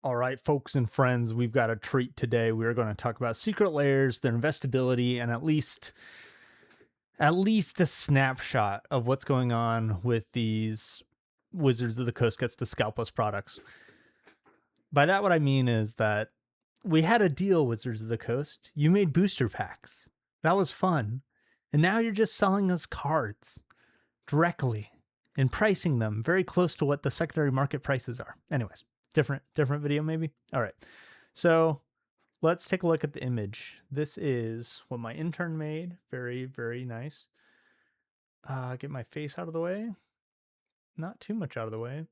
All right, folks and friends, we've got a treat today. We are going to talk about secret layers, their investability, and at least a snapshot of what's going on with these Wizards of the Coast gets to scalp us products. By that, what I mean is that we had a deal, Wizards of the Coast. You made booster packs. That was fun. And now you're just selling us cards directly and pricing them very close to what the secondary market prices are. Anyways, different video maybe. All right. So let's take a look at the image. This is what my intern made. Very, very nice. Get my face out of the way. Not too much out of the way.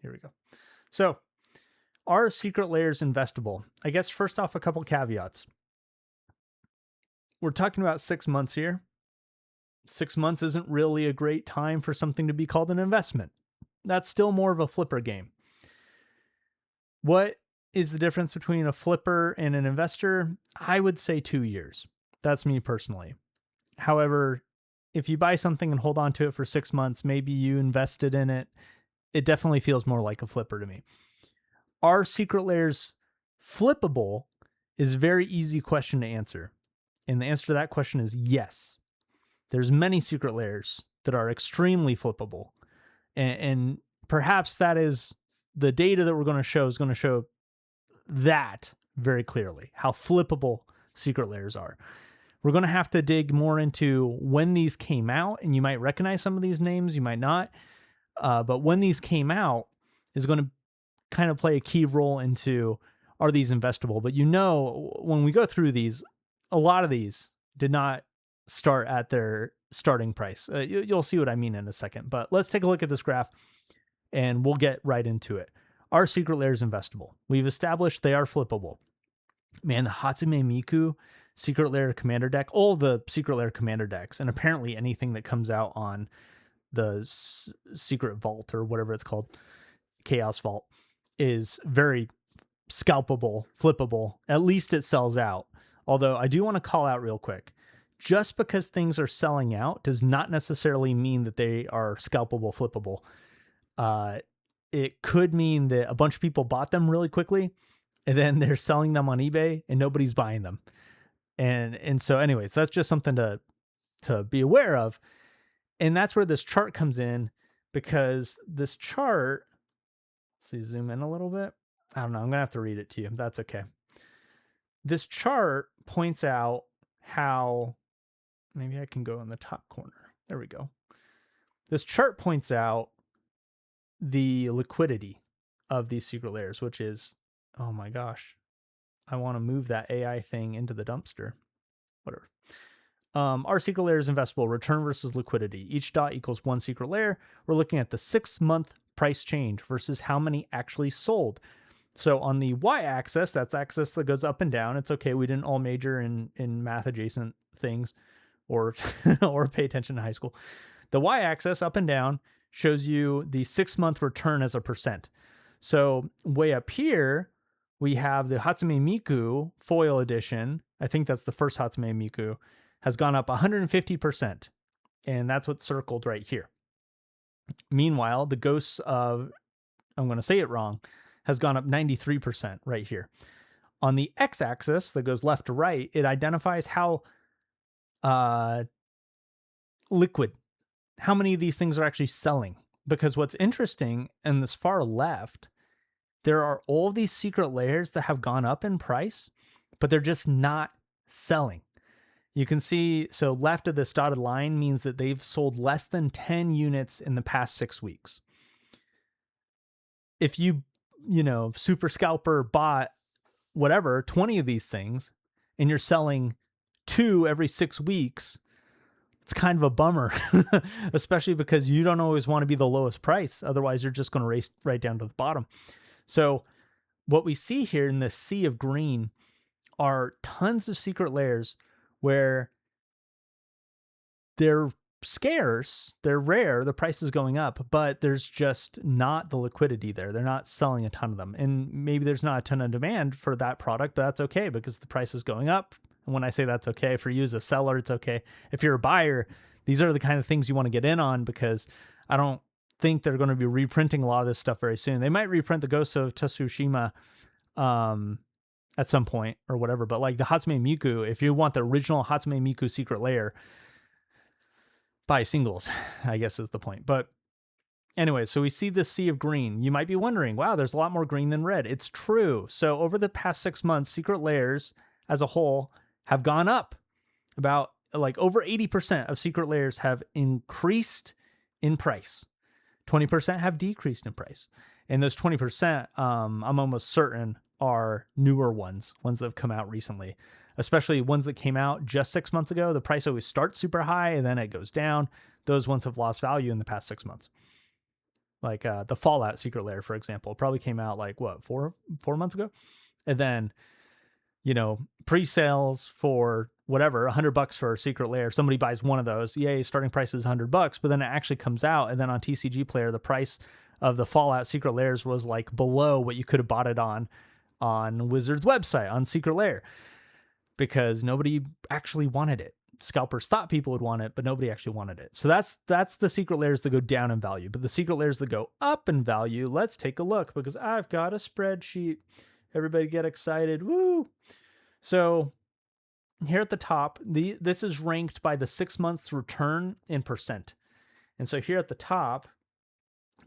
Here we go. So are secret layers investable? I guess first off, a couple caveats. We're talking about 6 months here. 6 months isn't really a great time for something to be called an investment. That's still more of a flipper game. What is the difference between a flipper and an investor? I would say 2 years. That's me personally. However, if you buy something and hold on to it for 6 months, maybe you invested in it, it definitely feels more like a flipper to me. Are secret layers flippable is a very easy question to answer. And the answer to that question is yes. There's many secret layers that are extremely flippable. And perhaps that is the data that we're going to show is going to show that very clearly, how flippable secret layers are. We're going to have to dig more into when these came out, and you might recognize some of these names, you might not. But when these came out is going to kind of play a key role into, are these investable? But when we go through these, a lot of these did not start at their starting price. You'll see what I mean in a second, but let's take a look at this graph and we'll get right into it. Are secret layers investable? We've established they are flippable. Man, the Hatsume Miku secret layer commander deck, all the secret layer commander decks, and apparently anything that comes out on the secret vault or whatever it's called, chaos vault, is very scalpable, flippable. At least it sells out. Although I do want to call out real quick, just because things are selling out does not necessarily mean that they are scalpable, flippable. It could mean that a bunch of people bought them really quickly and then they're selling them on eBay and nobody's buying them. And so anyways, that's just something to be aware of. And that's where this chart comes in, because this chart, let's see, zoom in a little bit. I don't know. I'm going to have to read it to you. That's okay. This chart points out how, maybe I can go in the top corner. There we go. This chart points out the liquidity of these secret layers, which is, oh my gosh, I want to move that AI thing into the dumpster. Whatever. Our secret layer is investable, return versus liquidity. Each dot equals one secret layer. We're looking at the 6-month price change versus how many actually sold. So on the y-axis, that's axis that goes up and down. It's okay. We didn't all major in math adjacent things or or pay attention in high school. The y-axis up and down shows you the 6-month return as a percent. So way up here, we have the Hatsume Miku foil edition. I think that's the first Hatsume Miku, has gone up 150%. And that's what's circled right here. Meanwhile, the Ghosts of, I'm going to say it wrong, has gone up 93% right here. On the x-axis that goes left to right, it identifies how liquid, how many of these things are actually selling. Because what's interesting in this far left, there are all these secret layers that have gone up in price, but they're just not selling. You can see, so left of this dotted line means that they've sold less than 10 units in the past 6 weeks. If you super scalper bought whatever, 20 of these things, and you're selling 2 every 6 weeks, it's kind of a bummer, especially because you don't always want to be the lowest price. Otherwise, you're just going to race right down to the bottom. So what we see here in this sea of green are tons of secret layers where they're scarce, they're rare, the price is going up, but there's just not the liquidity there. They're not selling a ton of them. And maybe there's not a ton of demand for that product, but that's okay because the price is going up. And when I say that's okay, for you as a seller, it's okay. If you're a buyer, these are the kind of things you want to get in on, because I don't think they're going to be reprinting a lot of this stuff very soon. They might reprint the Ghost of Tsushima at some point or whatever, but like the Hatsune Miku, if you want the original Hatsune Miku Secret Lair, buy singles, I guess is the point. But anyway, so we see this sea of green. You might be wondering, wow, there's a lot more green than red. It's true. So over the past 6 months, Secret Lairs as a whole have gone up. About like over 80% of Secret Lairs have increased in price. 20% have decreased in price. And those 20%, I'm almost certain, are newer ones that have come out recently, especially ones that came out just 6 months ago. The price always starts super high and then it goes down. Those ones have lost value in the past 6 months. Like the Fallout Secret Lair, for example, probably came out like what, four months ago. And then, pre-sales for whatever, $100 for a Secret Lair. Somebody buys one of those. Yay, starting price is $100, but then it actually comes out. And then on TCG Player, the price of the Fallout Secret Lairs was like below what you could have bought it on Wizards website, on Secret Lair, because nobody actually wanted it. Scalpers thought people would want it, but nobody actually wanted it. So that's the Secret Lairs that go down in value. But the Secret Lairs that go up in value, let's take a look, because I've got a spreadsheet. Everybody get excited. Woo! So here at the top, this is ranked by the 6 months return in percent. And so here at the top,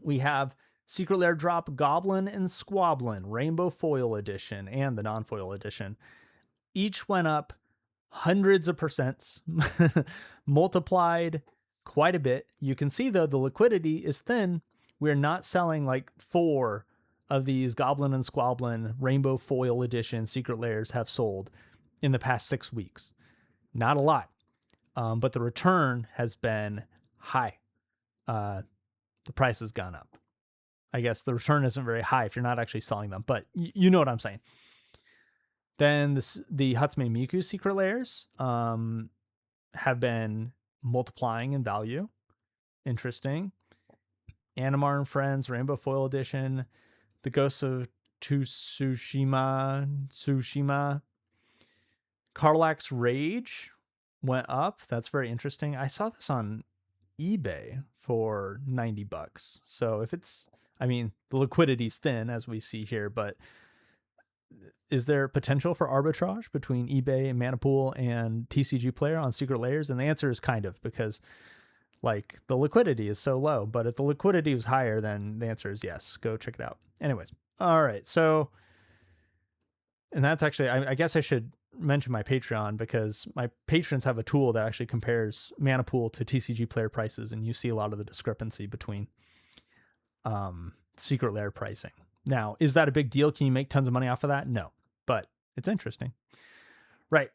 we have Secret Lair Drop Goblin and Squablin, Rainbow Foil Edition, and the non-foil edition. Each went up hundreds of percents, multiplied quite a bit. You can see, though, the liquidity is thin. We're not selling like 4 of these Goblin and Squablin Rainbow Foil Edition Secret Lairs have sold in the past 6 weeks. Not a lot, but the return has been high. The price has gone up. I guess the return isn't very high if you're not actually selling them, but you know what I'm saying. Then the Hatsune Miku Secret Lairs have been multiplying in value. Interesting. Animar and Friends, Rainbow Foil Edition, the Ghosts of Tsushima, Karlach's Rage went up. That's very interesting. I saw this on eBay for $90. So if the liquidity's thin, as we see here, but is there potential for arbitrage between eBay and Manapool and TCG Player on Secret Lairs? And the answer is kind of, because like the liquidity is so low, but if the liquidity was higher, then the answer is yes. Go check it out. Anyways. All right. So, and that's actually, I guess I should mention my Patreon, because my patrons have a tool that actually compares Manapool to TCG Player prices, and you see a lot of the discrepancy between Secret Lair pricing. Now, is that a big deal? Can you make tons of money off of that? No, but it's interesting. Right.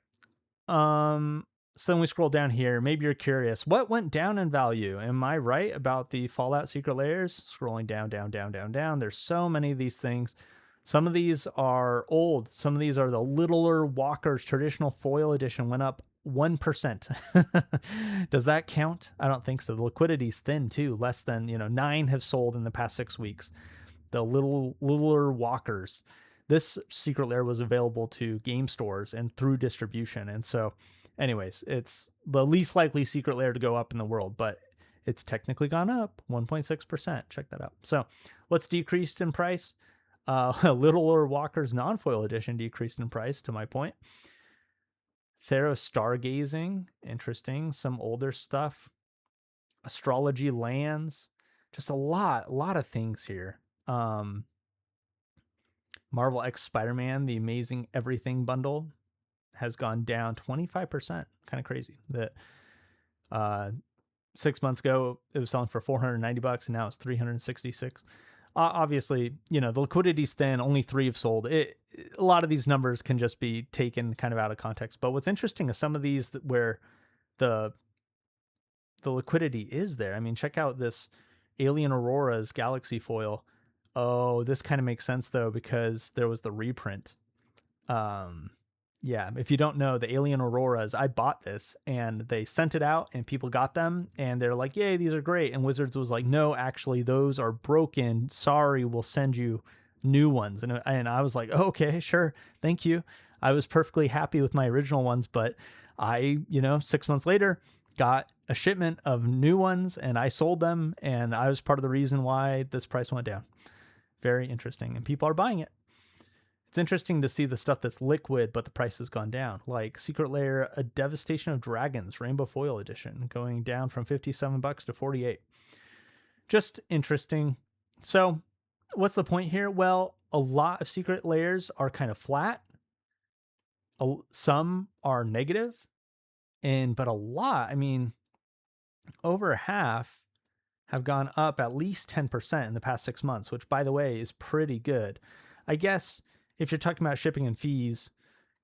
So then we scroll down here. Maybe you're curious, what went down in value? Am I right about the Fallout Secret Lairs? Scrolling down. There's so many of these things. Some of these are old. Some of these are the littler walkers. Traditional foil edition went up 1%. Does that count? I don't think so. The liquidity's thin too. Less than, 9 have sold in the past 6 weeks. The littler walkers. This Secret Lair was available to game stores and through distribution. And so anyways, it's the least likely Secret Lair to go up in the world, but it's technically gone up 1.6%. Check that out. So what's decreased in price? Littler Walker's non-foil edition decreased in price, to my point. Theros Stargazing, interesting. Some older stuff. Astrology Lands. Just a lot of things here. Marvel X Spider-Man, the Amazing Everything bundle, has gone down 25%. Kind of crazy. That 6 months ago it was selling for $490, and now it's $366. Obviously, the liquidity's thin. Only 3 have sold. A lot of these numbers can just be taken kind of out of context. But what's interesting is some of these where the liquidity is there. I mean, check out this Alien Aurora's Galaxy foil. Oh, this kind of makes sense though, because there was the reprint. Yeah, if you don't know, the Alien Auroras, I bought this and they sent it out and people got them and they're like, yay, these are great. And Wizards was like, no, actually, those are broken. Sorry, we'll send you new ones. And I was like, oh, okay, sure. Thank you. I was perfectly happy with my original ones, but 6 months later, got a shipment of new ones and I sold them, and I was part of the reason why this price went down. Very interesting. And people are buying it. It's interesting to see the stuff that's liquid, but the price has gone down. Like Secret Lair, A Devastation of Dragons, Rainbow Foil Edition, going down from $57 to $48. Just interesting. So what's the point here? Well, a lot of Secret Lairs are kind of flat. Some are negative. But a lot, I mean, over half have gone up at least 10% in the past 6 months, which, by the way, is pretty good. I guess if you're talking about shipping and fees,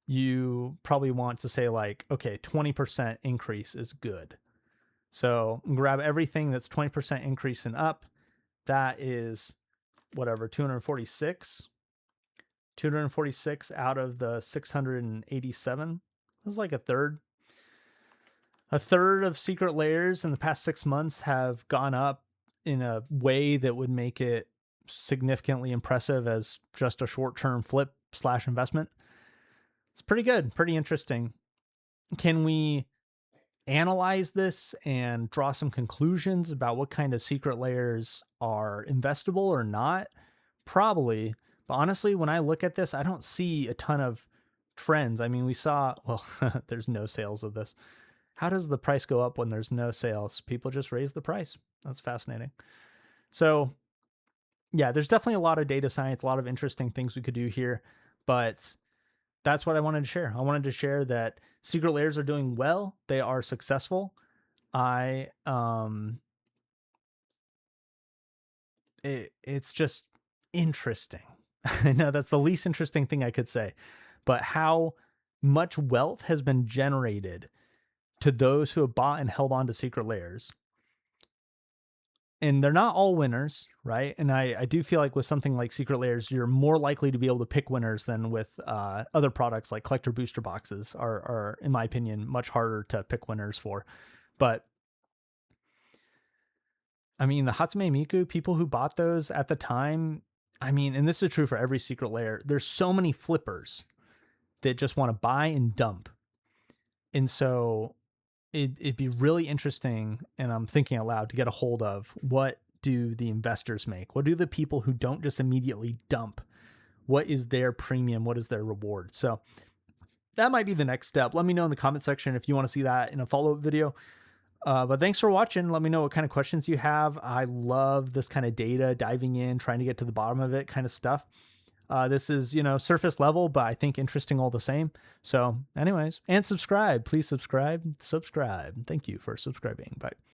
you probably want to say like, okay, 20% increase is good. So grab everything that's 20% increase and up. That is whatever, 246 out of the 687. That's like a third. A third of Secret Lairs in the past 6 months have gone up in a way that would make it significantly impressive as just a short-term flip/investment. It's pretty good, pretty interesting. Can we analyze this and draw some conclusions about what kind of Secret Lairs are investable or not? Probably. But honestly, when I look at this, I don't see a ton of trends. I mean, we saw, well, there's no sales of this. How does the price go up when there's no sales? People just raise the price. That's fascinating. So yeah, there's definitely a lot of data science, a lot of interesting things we could do here, but that's what I wanted to share. I wanted to share that Secret Lairs are doing well. They are successful. It's just interesting. I know that's the least interesting thing I could say, but how much wealth has been generated to those who have bought and held on to Secret Lairs. And they're not all winners, right? And I do feel like with something like Secret Lairs, you're more likely to be able to pick winners than with other products like collector booster boxes are, in my opinion, much harder to pick winners for. But I mean, the Hatsune Miku, people who bought those at the time, I mean, and this is true for every Secret Lair, there's so many flippers that just want to buy and dump. And so it'd be really interesting, and I'm thinking aloud, to get a hold of what do the investors make? What do the people who don't just immediately dump? What is their premium? What is their reward? So that might be the next step. Let me know in the comment section if you want to see that in a follow-up video. But thanks for watching. Let me know what kind of questions you have. I love this kind of data, diving in, trying to get to the bottom of it kind of stuff. This is, surface level, but I think interesting all the same. So anyways, and subscribe, please subscribe. Thank you for subscribing. Bye.